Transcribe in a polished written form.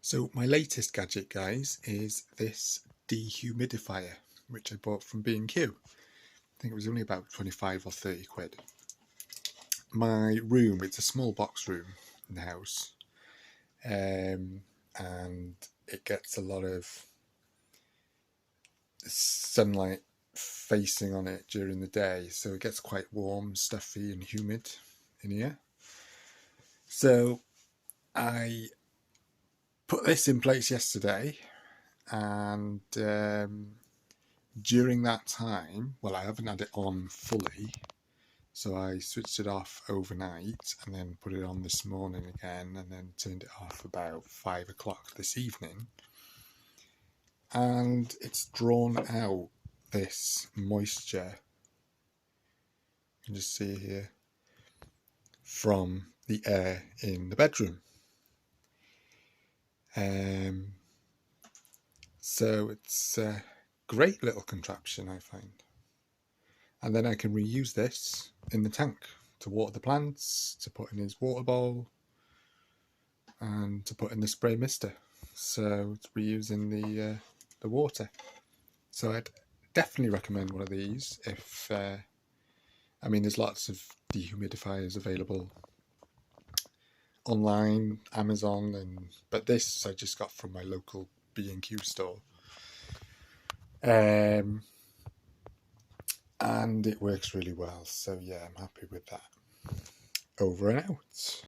So my latest gadget, guys, is this dehumidifier, which I bought from B&Q. I think it was only about 25 or 30 quid. My room, it's a small box room in the house, and it gets a lot of sunlight facing on it during the day, so it gets quite warm, stuffy and humid in here. So I put this in place yesterday, and during that time, well, I haven't had it on fully, so I switched it off overnight and then put it on this morning again, and then turned it off about 5 o'clock this evening, and it's drawn out this moisture, you can just see here, from the air in the bedroom. So it's a great little contraption, I find. And then I can reuse this in the tank to water the plants, to put in his water bowl, and to put in the spray mister. So it's reusing the water. So I'd definitely recommend one of these. If I mean, there's lots of dehumidifiers available online, Amazon, but this I just got from my local B&Q store. And it works really well, so yeah, I'm happy with that. Over and out.